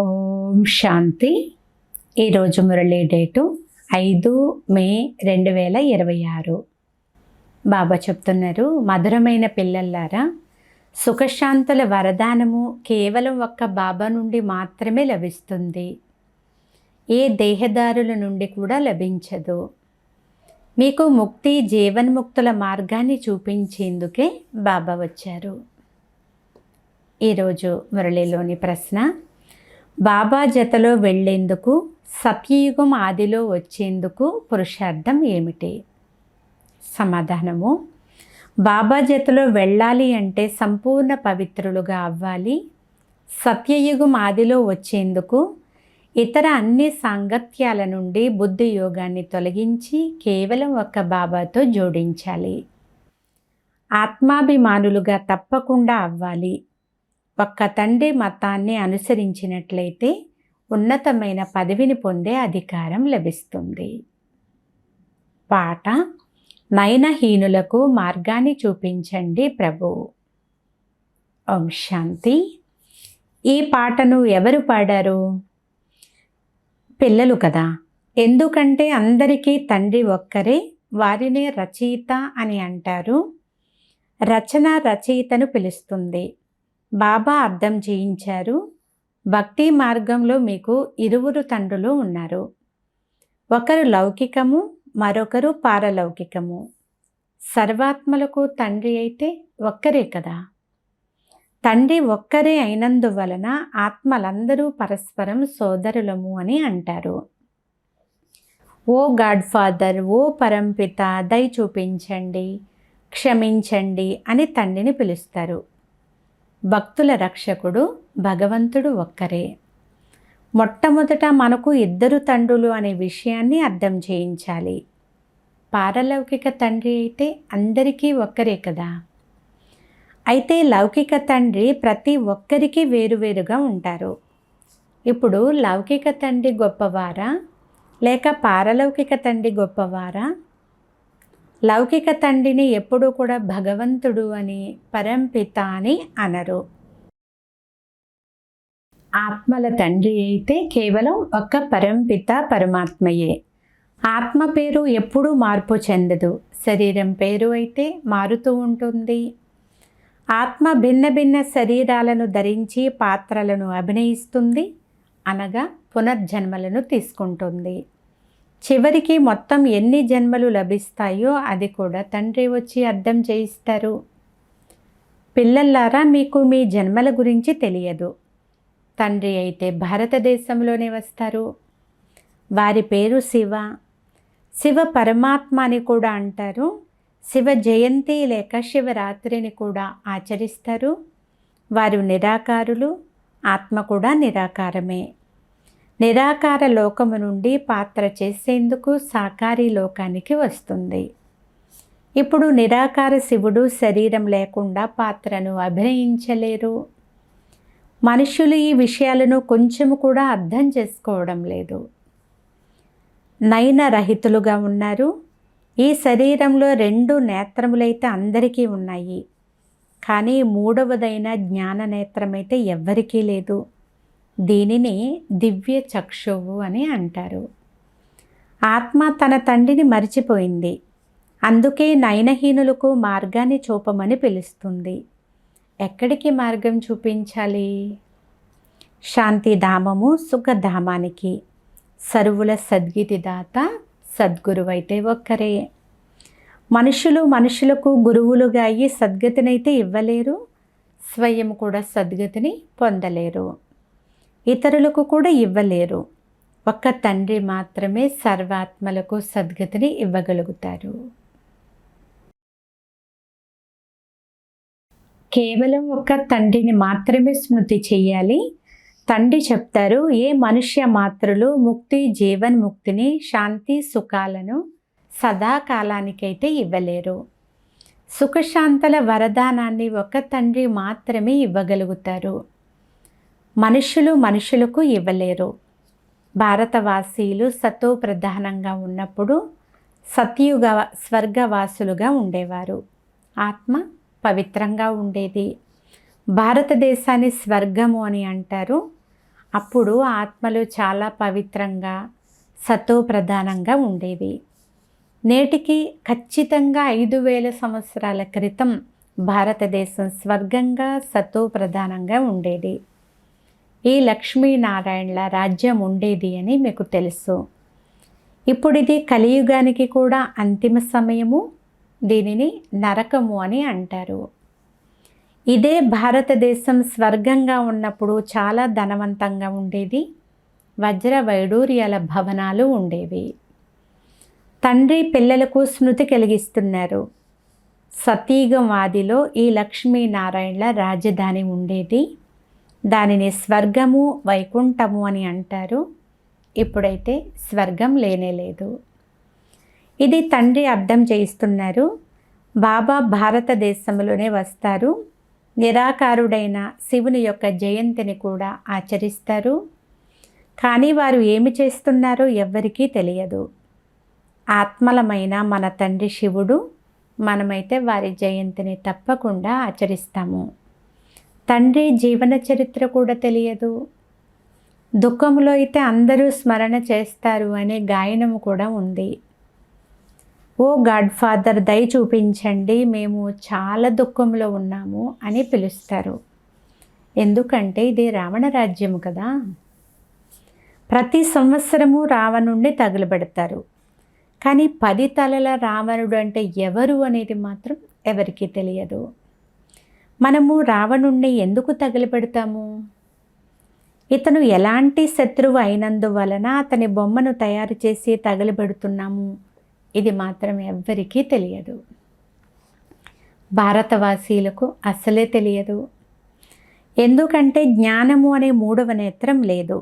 ఓం శాంతి. ఈరోజు మురళీ డేటు 5 మే 2026. బాబా చెప్తున్నారు, మధురమైన పిల్లల్లారా, సుఖశాంతుల వరదానము కేవలం ఒక్క బాబా నుండి మాత్రమే లభిస్తుంది. ఏ దేహదారుల నుండి కూడా లభించదు. మీకు ముక్తి జీవన్ముక్తుల మార్గాన్ని చూపించేందుకే బాబా వచ్చారు. ఈరోజు మురళిలోని ప్రశ్న, బాబా జతలో వెళ్ళేందుకు, సత్యయుగం ఆదిలో వచ్చేందుకు పురుషార్థం ఏమిటి? సమాధానము, బాబా జతలో వెళ్ళాలి అంటే సంపూర్ణ పవిత్రులుగా అవ్వాలి. సత్యయుగం ఆదిలో వచ్చేందుకు ఇతర అన్ని సాంగత్యాల నుండి బుద్ధి యోగాన్ని తొలగించి కేవలం ఒక్క బాబాతో జోడించాలి. ఆత్మాభిమానులుగా తప్పకుండా అవ్వాలి. ఒక్క తండ్రి మతాన్ని అనుసరించినట్లయితే ఉన్నతమైన పదవిని పొందే అధికారం లభిస్తుంది. పాట, నయనహీనులకు మార్గాన్ని చూపించండి ప్రభు. ఓం శాంతి. ఈ పాటను ఎవరు పాడారు? పిల్లలు కదా. ఎందుకంటే అందరికీ తండ్రి ఒక్కరే, వారినే రచయిత అని అంటారు. రచన రచయితను పిలుస్తుంది. బాబా అర్థం చేయించారు, భక్తి మార్గంలో మీకు ఇరువురు తండ్రులు ఉన్నారు. ఒకరు లౌకికము, మరొకరు పారలౌకికము. సర్వాత్మలకు తండ్రి అయితే ఒక్కరే కదా. తండ్రి ఒక్కరే అయినందువలన ఆత్మలందరూ పరస్పరం సోదరులము అని అంటారు. ఓ గాడ్ ఫాదర్, ఓ పరంపిత, దయ చూపించండి, క్షమించండి అని తండ్రిని పిలుస్తారు. భక్తుల రక్షకుడు భగవంతుడు ఒక్కరే. మొట్టమొదట మనకు ఇద్దరు తండ్రులు అనే విషయాన్ని అర్థం చేయించాలి. పారలౌకిక తండ్రి అయితే అందరికీ ఒక్కరే కదా. అయితే లౌకిక తండ్రి ప్రతి ఒక్కరికి వేరువేరుగా ఉంటారు. ఇప్పుడు లౌకిక తండ్రి గొప్పవారా లేక పారలౌకిక తండ్రి గొప్పవారా? లౌకిక తండ్రిని ఎప్పుడూ కూడా భగవంతుడు అని, పరంపిత అని అనరు. ఆత్మల తండ్రి అయితే కేవలం ఒక్క పరంపిత పరమాత్మయే. ఆత్మ పేరు ఎప్పుడూ మార్పు చెందదు. శరీరం పేరు అయితే మారుతూ ఉంటుంది. ఆత్మ భిన్న భిన్న శరీరాలను ధరించి పాత్రలను అభినయిస్తుంది, అనగా పునర్జన్మలను తీసుకుంటుంది. చివరికి మొత్తం ఎన్ని జన్మలు లభిస్తాయో అది కూడా తండ్రి వచ్చి అర్థం చేయిస్తారు. పిల్లల్లారా, మీకు మీ జన్మల గురించి తెలియదు. తండ్రి అయితే భారతదేశంలోనే వస్తారు. వారి పేరు శివ. శివ పరమాత్మ అని కూడా అంటారు. శివ జయంతి లేక శివరాత్రిని కూడా ఆచరిస్తారు. వారు నిరాకారులు. ఆత్మ కూడా నిరాకారమే. నిరాకార లోకము నుండి పాత్ర చేసేందుకు సాకారీ లోకానికి వస్తుంది. ఇప్పుడు నిరాకార శివుడు శరీరం లేకుండా పాత్రను అభినయించలేరు. మనుషులు ఈ విషయాలను కొంచెము కూడా అర్థం చేసుకోవడం లేదు. నయనరహితులుగా ఉన్నారు. ఈ శరీరంలో 2 నేత్రములైతే అందరికీ ఉన్నాయి. కానీ 3వదైన జ్ఞాన నేత్రమైతే ఎవ్వరికీ లేదు. దీనిని దివ్య చక్షువు అని అంటారు. ఆత్మ తన తండ్రిని మరిచిపోయింది. అందుకే నయనహీనులకు మార్గాన్ని చూపమని పిలుస్తుంది. ఎక్కడికి మార్గం చూపించాలి? శాంతిధామము, సుఖధామానికి. సర్వుల సద్గతి దాత సద్గురువైతే ఒక్కరే. మనుషులకు గురువులుగా అయ్యి సద్గతినైతే ఇవ్వలేరు. స్వయం కూడా సద్గతిని పొందలేరు. ఇతరులకు కూడా ఇవ్వలేరు. ఒక్క తండ్రి మాత్రమే సర్వాత్మలకు సద్గతిని ఇవ్వగలుగుతారు. కేవలం ఒక్క తండ్రిని మాత్రమే స్మృతి చేయాలి. తండ్రి చెప్తారు, ఏ మనుష్య మాత్రులు ముక్తి జీవన్ముక్తిని, శాంతి సుఖాలను సదాకాలానికైతే ఇవ్వలేరు. సుఖశాంతుల వరదానాన్ని ఒక్క తండ్రి మాత్రమే ఇవ్వగలుగుతారు. మనుషులకు ఇవ్వలేరు. భారతవాసీలు సతో ప్రధానంగా ఉన్నప్పుడు సత్యుగ స్వర్గవాసులుగా ఉండేవారు. ఆత్మ పవిత్రంగా ఉండేది. భారతదేశాన్ని స్వర్గము అని అంటారు. అప్పుడు ఆత్మలు చాలా పవిత్రంగా సతోప్రధానంగా ఉండేవి. నేటికి ఖచ్చితంగా 5,000 సంవత్సరాల క్రితం భారతదేశం స్వర్గంగా సతోప్రధానంగా ఉండేది. ఈ లక్ష్మీనారాయణల రాజ్యం ఉండేది అని మీకు తెలుసు. ఇప్పుడు ఇది కలియుగానికి కూడా అంతిమ సమయము. దీనిని నరకము అని అంటారు. ఇదే భారతదేశం స్వర్గంగా ఉన్నప్పుడు చాలా ధనవంతంగా ఉండేది. వజ్ర వైడూర్యాల భవనాలు ఉండేవి. తండ్రి పిల్లలకు స్మృతి కలిగిస్తున్నారు. సతీగవాదిలో ఈ లక్ష్మీనారాయణల రాజధాని ఉండేది. దానిని స్వర్గము వైకుంఠము అని అంటారు. ఇప్పుడైతే స్వర్గం లేనేలేదు. ఇది తండ్రి అర్థం చేయిస్తున్నారు. బాబా భారతదేశంలోనే వస్తారు. నిరాకారుడైన శివుని యొక్క జయంతిని కూడా ఆచరిస్తారు. కానీ వారు ఏమి చేస్తున్నారో ఎవ్వరికీ తెలియదు. ఆత్మలమైన మన తండ్రి శివుడు, మనమైతే వారి జయంతిని తప్పకుండా ఆచరిస్తాము. తండ్రి జీవన చరిత్ర కూడా తెలియదు. దుఃఖంలో అయితే అందరూ స్మరణ చేస్తారు అనే గాయనము కూడా ఉంది. ఓ గాడ్ ఫాదర్ దయ చూపించండి, మేము చాలా దుఃఖంలో ఉన్నాము అని పిలుస్తారు. ఎందుకంటే ఇది రావణ రాజ్యము కదా. ప్రతి సంవత్సరము రావణుణ్ణి తగులబెడతారు. కానీ 10 తలల రావణుడు అంటే ఎవరు అనేది మాత్రం ఎవరికీ తెలియదు. మనము రావణుణ్ణి ఎందుకు తగులబెడతాము? ఇతను ఎలాంటి శత్రువు అయినందువలన అతని బొమ్మను తయారు చేసి తగలబెడుతున్నాము, ఇది మాత్రం ఎవ్వరికీ తెలియదు. భారతవాసీలకు అసలే తెలియదు. ఎందుకంటే జ్ఞానము అనే 3వ నేత్రం లేదు.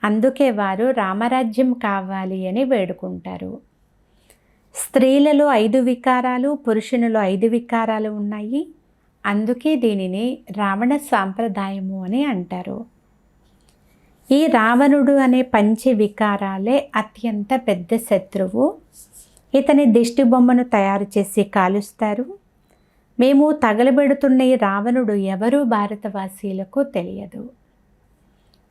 అందుకే వారు రామరాజ్యం కావాలి అని వేడుకుంటారు. స్త్రీలలో 5 వికారాలు, పురుషునిలో 5 వికారాలు ఉన్నాయి. అందుకే దీనిని రావణ సాంప్రదాయము అని అంటారు. ఈ రావణుడు అనే పంచ వికారాలే అత్యంత పెద్ద శత్రువు. ఇతని దిష్టి బొమ్మను తయారు చేసి కాలుస్తారు. మేము తగలబెడుతున్న ఈ రావణుడు ఎవరు భారతవాసీలకు తెలియదు.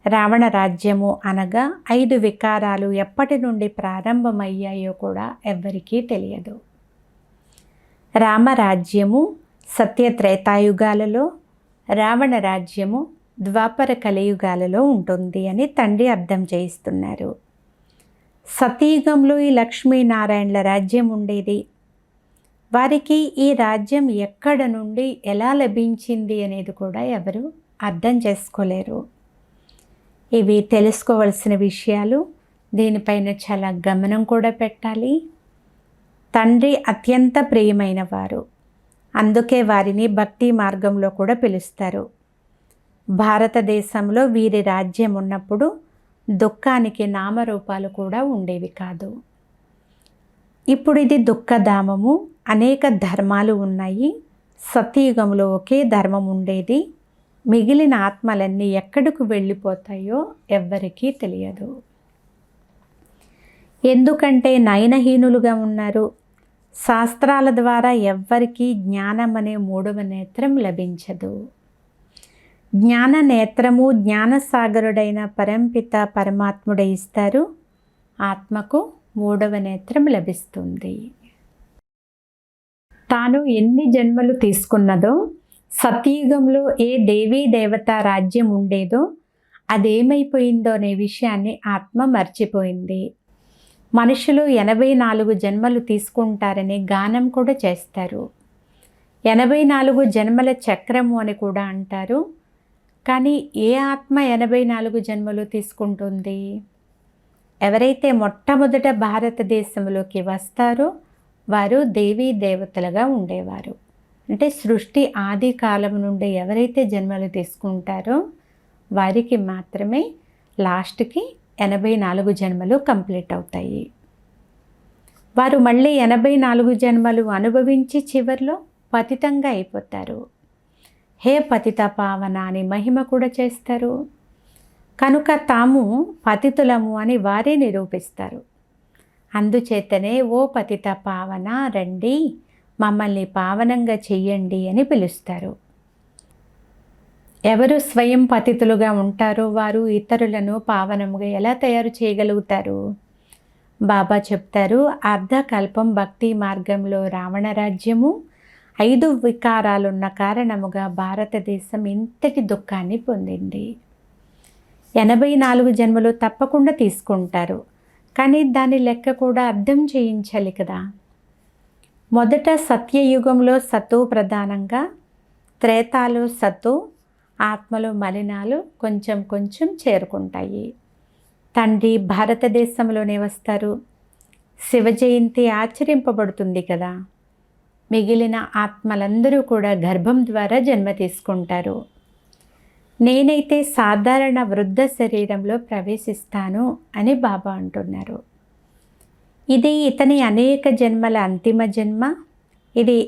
రావణ రాజ్యము అనగా 5 వికారాలు ఎప్పటి నుండి ప్రారంభమయ్యాయో కూడా ఎవ్వరికీ తెలియదు. రామరాజ్యము సత్యత్రేతాయుగాలలో, రావణ రాజ్యము ద్వాపర కలియుగాలలో ఉంటుంది అని తండ్రి అర్థం చేయిస్తున్నారు. సతీయుగంలో ఈ లక్ష్మీనారాయణల రాజ్యం ఉండేది. వారికి ఈ రాజ్యం ఎక్కడ నుండి ఎలా లభించింది అనేది కూడా ఎవరు అర్థం చేసుకోలేరు. ఇవి తెలుసుకోవలసిన విషయాలు. దీనిపైన చాలా గమనం కూడా పెట్టాలి. తండ్రి అత్యంత ప్రియమైన వారు, అందుకే వారిని భక్తి మార్గంలో కూడా పిలుస్తారు. భారతదేశంలో వీరి రాజ్యం ఉన్నప్పుడు దుఃఖానికి నామరూపాలు కూడా ఉండేవి కాదు. ఇప్పుడు ఇది దుఃఖధామము. అనేక ధర్మాలు ఉన్నాయి. సత్యయుగంలో ఒకే ధర్మం ఉండేది. మిగిలిన ఆత్మలన్నీ ఎక్కడికి వెళ్ళిపోతాయో ఎవ్వరికీ తెలియదు. ఎందుకంటే నయనహీనులుగా ఉన్నారు. శాస్త్రాల ద్వారా ఎవ్వరికీ జ్ఞానం అనే 3వ నేత్రం లభించదు. జ్ఞాన నేత్రము జ్ఞానసాగరుడైన పరంపిత పరమాత్ముడే ఇస్తారు. ఆత్మకు 3వ నేత్రం లభిస్తుంది. తాను ఎన్ని జన్మలు తీసుకున్నదో, సతయుగంలో ఏ దేవీ దేవత రాజ్యం ఉండేదో అదేమైపోయిందో అనే విషయాన్ని ఆత్మ మర్చిపోయింది. మనుషులు 84 జన్మలు తీసుకుంటారని గానం కూడా చేస్తారు. 84 జన్మల చక్రము అని కూడా అంటారు. కానీ ఏ ఆత్మ 84 జన్మలు తీసుకుంటుంది? ఎవరైతే మొట్టమొదట భారతదేశంలోకి వస్తారో వారు దేవీ దేవతలుగా ఉండేవారు. అంటే సృష్టి ఆది కాలం నుండి ఎవరైతే జన్మలు తీసుకుంటారో వారికి మాత్రమే లాస్ట్కి 84 జన్మలు కంప్లీట్ అవుతాయి. వారు మళ్ళీ 84 జన్మలు అనుభవించి చివరిలో పతితంగా అయిపోతారు. హే పతిత పావన అని మహిమ కూడా చేస్తారు. కనుక తాము పతితులము అని వారే నిరూపిస్తారు. అందుచేతనే ఓ పతిత పావన రండి, మమ్మల్ని పావనంగా చెయ్యండి అని పిలుస్తారు. ఎవరు స్వయం పతితులుగా ఉంటారో వారు ఇతరులను పావనముగా ఎలా తయారు చేయగలుగుతారు? బాబా చెప్తారు, అర్ధకల్పం భక్తి మార్గంలో రావణ రాజ్యము 5 వికారాలున్న కారణముగా భారతదేశం ఇంతటి దుఃఖాన్ని పొందింది. 84 జన్మలు తప్పకుండా తీసుకుంటారు, కానీ దాని లెక్క కూడా అర్థం చేయించాలి కదా. మొదట సత్యయుగంలో సత్తు ప్రధానంగా, త్రేతాలో సత్తు, ఆత్మలో మలినాలు కొంచెం కొంచెం చేరుకుంటాయి. తండ్రి భారతదేశంలోనే వస్తారు. శివ జయంతి ఆచరింపబడుతుంది కదా. మిగిలిన ఆత్మలందరూ కూడా గర్భం ద్వారా జన్మ తీసుకుంటారు. నేనైతే సాధారణ వృద్ధ శరీరంలో ప్రవేశిస్తాను అని బాబా అంటున్నారు. ఇది ఇతని అనేక జన్మల అంతిమ జన్మ. ఇది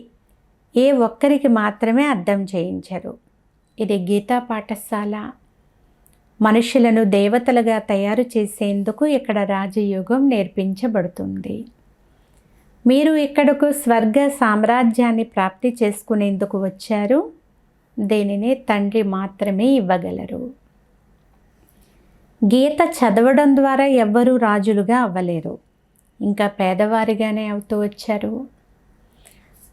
ఏ ఒక్కరికి మాత్రమే అర్థం చేయించరు. ఇది గీతా పాఠశాల. మనుషులను దేవతలుగా తయారు చేసేందుకు ఇక్కడ రాజయోగం నేర్పించబడుతుంది. మీరు ఇక్కడకు స్వర్గ సామ్రాజ్యాన్ని ప్రాప్తి చేసుకునేందుకు వచ్చారు. దీనిని తండ్రి మాత్రమే ఇవ్వగలరు. గీత చదవడం ద్వారా ఎవ్వరూ రాజులుగా అవ్వలేరు, ఇంకా పేదవారిగానే అవుతూ వచ్చారు.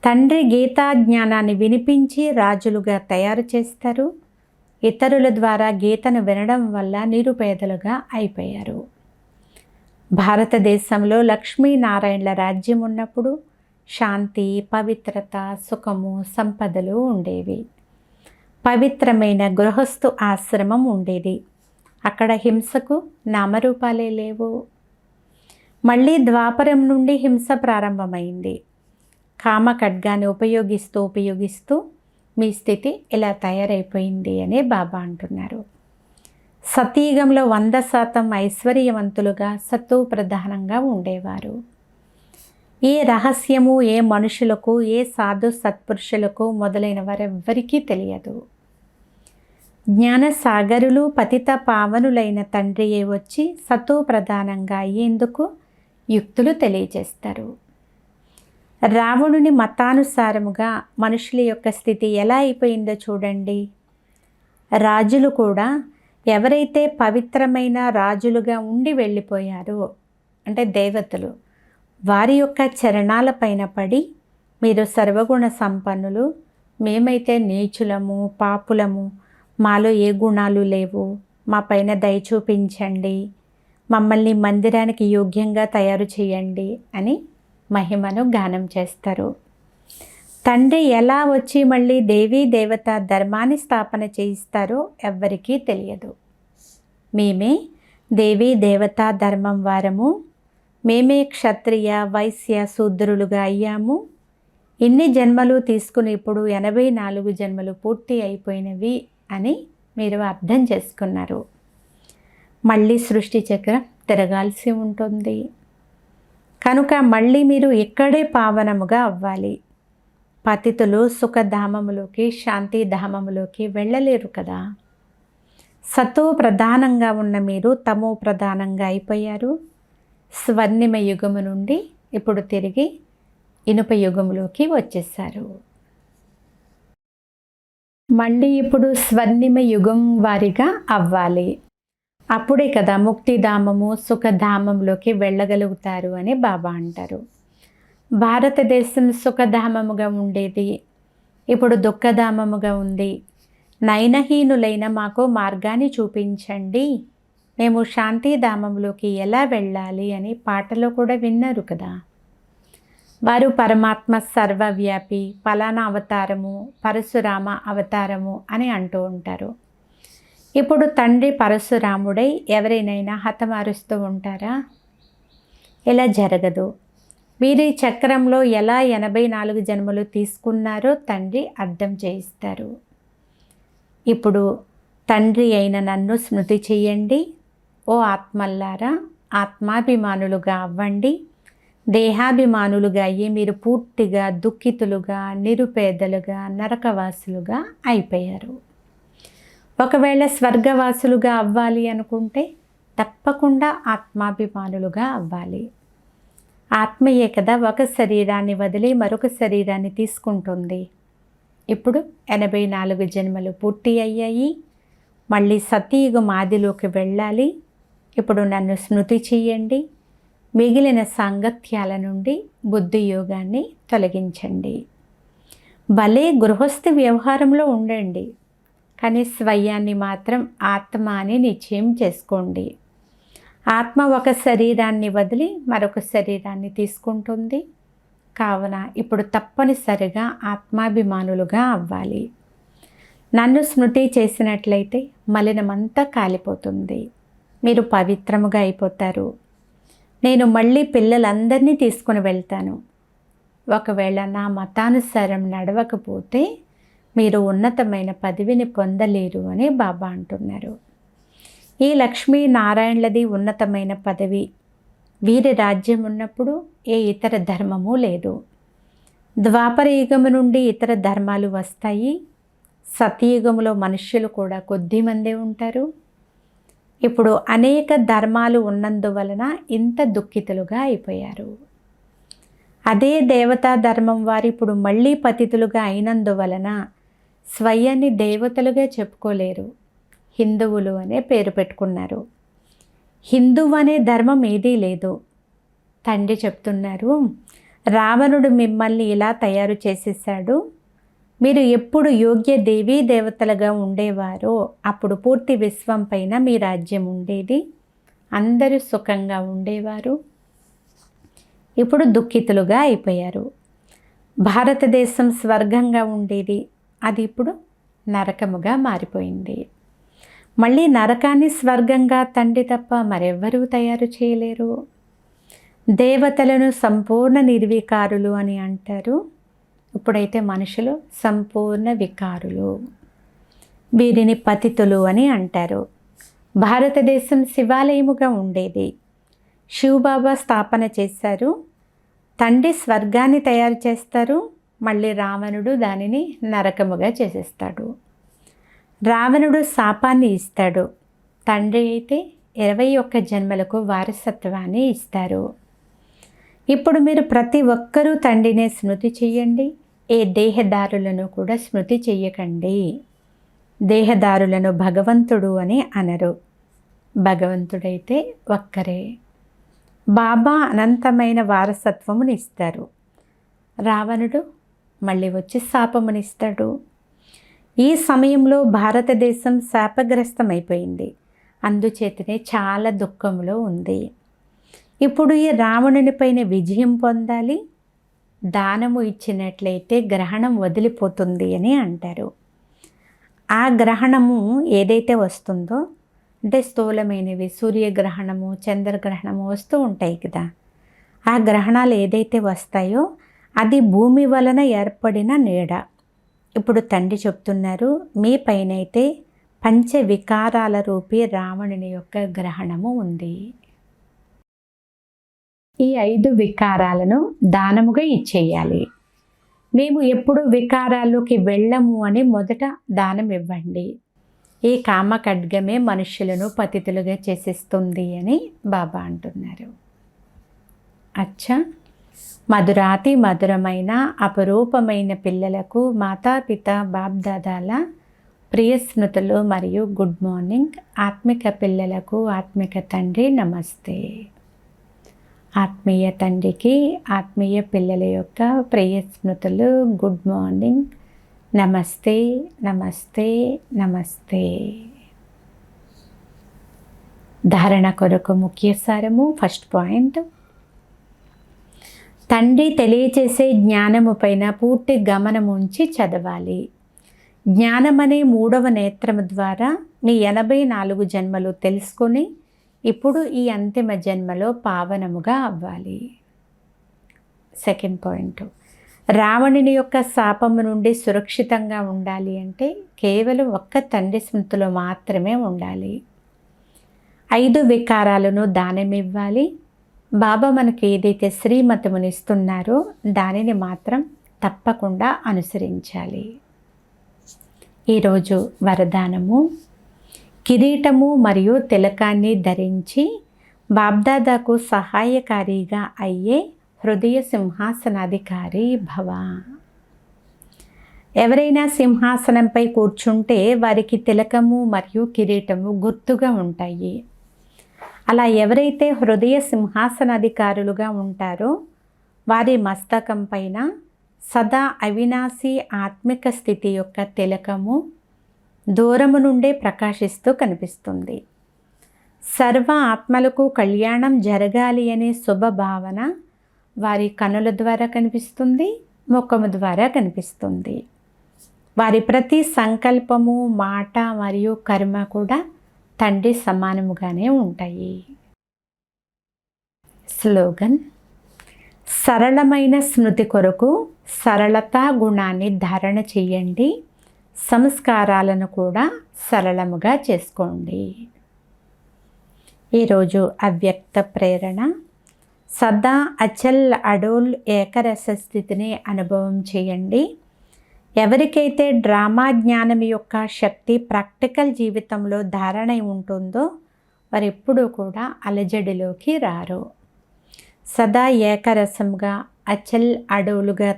తండ్రి గీతా జ్ఞానాన్ని వినిపించి రాజులుగా తయారు చేస్తారు. ఇతరుల ద్వారా గీతను వినడం వల్ల నిరుపేదలుగా అయిపోయారు. భారతదేశంలో లక్ష్మీనారాయణల రాజ్యం ఉన్నప్పుడు శాంతి, పవిత్రత, సుఖము, సంపదలు ఉండేవి. పవిత్రమైన గృహస్థు ఆశ్రమం ఉండేది. అక్కడ హింసకు నామరూపాలే లేవు. మళ్ళీ ద్వాపరం నుండి హింస ప్రారంభమైంది. కామ ఖడ్గాన్ని ఉపయోగిస్తూ మీ స్థితి ఇలా తయారైపోయింది అని బాబా అంటున్నారు. సతయుగంలో 100% ఐశ్వర్యవంతులుగా సత్తు ప్రధానంగా ఉండేవారు. ఏ రహస్యము ఏ మనుషులకు, ఏ సాధు సత్పురుషులకు మొదలైన వారెవ్వరికీ తెలియదు. జ్ఞానసాగరులు పతిత పావనులైన తండ్రియే వచ్చి సత్తు ప్రధానంగా అయ్యేందుకు యుక్తులు తెలియజేస్తారు. రావణుని మతానుసారముగా మనుషుల యొక్క స్థితి ఎలా అయిపోయిందో చూడండి. రాజులు కూడా ఎవరైతే పవిత్రమైన రాజులుగా ఉండి వెళ్ళిపోయారో, అంటే దేవతలు, వారి యొక్క చరణాలపైన పడి మీరు సర్వగుణ సంపన్నులు, మేమైతే నీచులము, పాపులము, మాలో ఏ గుణాలు లేవు, మా పైన దయ చూపించండి, మమ్మల్ని మందిరానికి యోగ్యంగా తయారు చేయండి అని మహిమను గానం చేస్తారు. తండ్రి ఎలా వచ్చి మళ్ళీ దేవీ దేవత ధర్మాన్ని స్థాపన చేయిస్తారో ఎవ్వరికీ తెలియదు. మేమే దేవీ దేవతా ధర్మం వారము, మేమే క్షత్రియ వైశ్య శూద్రులుగా అయ్యాము. ఇన్ని జన్మలు తీసుకుని ఇప్పుడు 84 జన్మలు పూర్తి అయిపోయినవి అని మీరు అర్థం చేసుకున్నారు. మళ్ళీ సృష్టి చక్రం తిరగాల్సి ఉంటుంది. కనుక మళ్ళీ మీరు ఇక్కడే పావనముగా అవ్వాలి. పతితులు సుఖధామములోకి, శాంతిధామములోకి వెళ్ళలేరు కదా. సతో ప్రధానంగా ఉన్న మీరు తమో ప్రధానంగా అయిపోయారు. స్వర్ణిమ యుగము నుండి ఇప్పుడు తిరిగి ఇనుప యుగంలోకి వచ్చేసారు. మళ్ళీ ఇప్పుడు స్వర్ణిమ యుగం వారిగా అవ్వాలి. అప్పుడే కదా ముక్తిధామము, సుఖధామంలోకి వెళ్ళగలుగుతారు అని బాబా అంటారు. భారతదేశం సుఖధామముగా ఉండేది, ఇప్పుడు దుఃఖధామముగా ఉంది. నయనహీనులైన మాకు మార్గాన్ని చూపించండి, మేము శాంతిధామంలోకి ఎలా వెళ్ళాలి అని పాటలో కూడా విన్నారు కదా. వారు పరమాత్మ సర్వవ్యాపి, ఫలానా అవతారము, పరశురామ అవతారము అని అంటూ ఉంటారు. ఇప్పుడు తండ్రి పరశురాముడై ఎవరినైనా హతమారుస్తూ ఉంటారా? ఇలా జరగదు. మీరు ఈ చక్రంలో ఎలా 84 జన్మలు తీసుకున్నారో తండ్రి అర్థం చేయిస్తారు. ఇప్పుడు తండ్రి అయిన నన్ను స్మృతి చెయ్యండి. ఓ ఆత్మల్లారా, ఆత్మాభిమానులుగా అవ్వండి. దేహాభిమానులుగా అయ్యి మీరు పూర్తిగా దుఃఖితులుగా, నిరుపేదలుగా, నరకవాసులుగా అయిపోయారు. ఒకవేళ స్వర్గవాసులుగా అవ్వాలి అనుకుంటే తప్పకుండా ఆత్మాభిమానులుగా అవ్వాలి. ఆత్మయే కదా ఒక శరీరాన్ని వదిలి మరొక శరీరాన్ని తీసుకుంటుంది. ఇప్పుడు 84 జన్మలు పూర్తి అయ్యాయి. మళ్ళీ సతీయుగం ఆదిలోకి వెళ్ళాలి. ఇప్పుడు నన్ను స్మృతి చెయ్యండి. మిగిలిన సాంగత్యాల నుండి బుద్ధి యోగాన్ని తొలగించండి. భలే గృహస్థి వ్యవహారంలో ఉండండి, కానీ స్వయాన్ని మాత్రం ఆత్మ అని నిశ్చయం చేసుకోండి. ఆత్మ ఒక శరీరాన్ని వదిలి మరొక శరీరాన్ని తీసుకుంటుంది. కావున ఇప్పుడు తప్పనిసరిగా ఆత్మాభిమానులుగా అవ్వాలి. నన్ను స్మృతి చేసినట్లయితే మలినమంతా కాలిపోతుంది. మీరు పవిత్రముగా అయిపోతారు. నేను మళ్ళీ పిల్లలందరినీ తీసుకుని వెళ్తాను. ఒకవేళ నా మతానుసారం నడవకపోతే మీరు ఉన్నతమైన పదవిని పొందలేరు అని బాబా అంటున్నారు. ఈ లక్ష్మీ నారాయణలది ఉన్నతమైన పదవి. వీరి రాజ్యం ఉన్నప్పుడు ఏ ఇతర ధర్మము లేదు. ద్వాపర యుగము నుండి ఇతర ధర్మాలు వస్తాయి. సతయుగములో మనుష్యులు కూడా కొద్దిమందే ఉంటారు. ఇప్పుడు అనేక ధర్మాలు ఉన్నందువలన ఇంత దుఃఖితులుగా అయిపోయారు. అదే దేవతా ధర్మం వారు ఇప్పుడు మళ్ళీ పతితులుగా అయినందువలన స్వయాన్ని దేవతలుగా చెప్పుకోలేరు. హిందువులు అనే పేరు పెట్టుకున్నారు. హిందువు అనే ధర్మం ఏదీ లేదు. తండ్రి చెప్తున్నారు, రావణుడు మిమ్మల్ని ఇలా తయారు చేసేసాడు. మీరు ఎప్పుడు యోగ్య దేవీ దేవతలుగా ఉండేవారో అప్పుడు పూర్తి విశ్వం పైన మీ రాజ్యం ఉండేది. అందరూ సుఖంగా ఉండేవారు. ఇప్పుడు దుఃఖితులుగా అయిపోయారు. భారతదేశం స్వర్గంగా ఉండేది, అది ఇప్పుడు నరకముగా మారిపోయింది. మళ్ళీ నరకాన్ని స్వర్గంగా తండ్రి తప్ప మరెవ్వరూ తయారు చేయలేరు. దేవతలను సంపూర్ణ నిర్వికారులు అని అంటారు. ఇప్పుడైతే మనుషులు సంపూర్ణ వికారులు. వీరిని పతితులు అని అంటారు. భారతదేశం శివాలయముగా ఉండేది. శివబాబా స్థాపన చేశారు. తండ్రి స్వర్గాన్ని తయారు చేస్తారు. మళ్ళీ రావణుడు దానిని నరకముగా చేసేస్తాడు. రావణుడు శాపాన్ని ఇస్తాడు. తండ్రి అయితే 21 జన్మలకు వారసత్వాన్ని ఇస్తారు. ఇప్పుడు మీరు ప్రతి ఒక్కరూ తండ్రినే స్మృతి చెయ్యండి. ఏ దేహదారులను కూడా స్మృతి చెయ్యకండి. దేహదారులను భగవంతుడు అని అనరు. భగవంతుడైతే ఒక్కరే. బాబా అనంతమైన వారసత్వముని ఇస్తారు. రావణుడు మళ్ళీ వచ్చి శాపమునిస్తాడు. ఈ సమయంలో భారతదేశం శాపగ్రస్తమైపోయింది. అందుచేతనే చాలా దుఃఖంలో ఉంది. ఇప్పుడు ఈ రావణుని పైన విజయం పొందాలి. దానము ఇచ్చినట్లయితే గ్రహణం వదిలిపోతుంది అని అంటారు. ఆ గ్రహణము ఏదైతే వస్తుందో, అంటే స్థూలమైనవి సూర్యగ్రహణము, చంద్రగ్రహణము వస్తూ ఉంటాయి కదా. ఆ గ్రహణాలు ఏదైతే వస్తాయో అది భూమి వలన ఏర్పడిన నీడ. ఇప్పుడు తండ్రి చెప్తున్నారు, మీ పైనైతే పంచవికారాల రూపీ రావణుని యొక్క గ్రహణము ఉంది. ఈ 5 వికారాలను దానముగా ఇచ్చేయాలి. మేము ఎప్పుడు వికారాల్లోకి వెళ్ళము అని మొదట దానం ఇవ్వండి. ఈ కామ ఖడ్గమే మనుష్యులను పతితులుగా చేసేస్తుంది అని బాబా అంటున్నారు. అచ్చా, మధురాతి మధురమైన అపరూపమైన పిల్లలకు మాతాపిత బాబ్దాదాల ప్రియ స్మృతులు మరియు గుడ్ మార్నింగ్. ఆత్మిక పిల్లలకు ఆత్మిక తండ్రి నమస్తే. ఆత్మీయ తండ్రికి ఆత్మీయ పిల్లల యొక్క ప్రియ స్మృతులు గుడ్ మార్నింగ్. నమస్తే నమస్తే నమస్తే. ధారణ కొరకు ముఖ్య సారము. ఫస్ట్ పాయింట్, తండ్రి తెలియచేసే జ్ఞానము పైన పూర్తి గమనం ఉంచి చదవాలి. జ్ఞానం అనే 3వ నేత్రము ద్వారా మీ 84 జన్మలు తెలుసుకొని ఇప్పుడు ఈ అంతిమ జన్మలో పావనముగా అవ్వాలి. సెకండ్ పాయింట్, రావణుని యొక్క శాపము నుండి సురక్షితంగా ఉండాలి అంటే కేవలం ఒక్క తండ్రి స్మృతిలో మాత్రమే ఉండాలి. 5 వికారాలను దానమివ్వాలి. బాబా మనకు ఏదైతే శ్రీమతమునిస్తున్నారో దానిని మాత్రం తప్పకుండా అనుసరించాలి. ఈరోజు వరదానము, కిరీటము మరియు తిలకాన్ని ధరించి బాబ్దాదాకు సహాయకారిగా అయ్యే హృదయ సింహాసనాధికారి భవ. ఎవరైనా సింహాసనంపై కూర్చుంటే వారికి తిలకము మరియు కిరీటము గుర్తుగా ఉంటాయి. అలా ఎవరైతే హృదయ సింహాసనాధికారులుగా ఉంటారో వారి మస్తకం పైన సదా అవినాశి ఆత్మిక స్థితి యొక్క తిలకము దూరము నుండే ప్రకాశిస్తూ కనిపిస్తుంది. సర్వ ఆత్మలకు కళ్యాణం జరగాలి అనే శుభభావన వారి కనుల ద్వారా కనిపిస్తుంది, ముఖము ద్వారా కనిపిస్తుంది. వారి ప్రతి సంకల్పము, మాట మరియు కర్మ కూడా తండ్రి సమానముగానే ఉంటాయి. స్లోగన్: సరళమైన స్మృతి కొరకు సరళతా గుణాన్ని ధారణ చెయ్యండి. సంస్కారాలను కూడా సరళముగా చేసుకోండి. ఈరోజు అవ్యక్త ప్రేరణ: సదా అచల్ అడోల్ ఏకరస స్థితిని అనుభవం చేయండి. ఎవరికైతే డ్రామా జ్ఞానం యొక్క శక్తి ప్రాక్టికల్ జీవితంలో ధారణ ఉంటుందో వారు ఎప్పుడూ కూడా అలజడిలోకి రారు. సదా ఏకరసంగా అచల్ అడవులుగా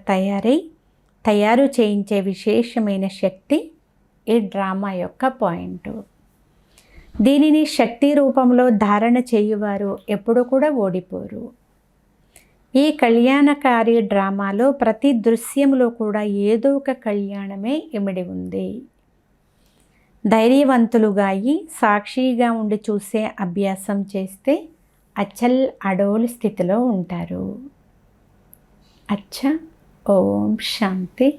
తయారు చేయించే విశేషమైన శక్తి ఈ డ్రామా యొక్క పాయింట్. దీనిని శక్తి రూపంలో ధారణ చేయువారు ఎప్పుడు కూడా ఓడిపోరు. ఈ కళ్యాణకారి డ్రామాలో ప్రతి దృశ్యంలో కూడా ఏదో ఒక కళ్యాణమే ఇమిడి ఉంది. ధైర్యవంతులుగా అయి సాక్షిగా ఉండి చూసే అభ్యాసం చేస్తే అచల్ అడోల్ స్థితిలో ఉంటారు. అచ్చా, ఓం శాంతి.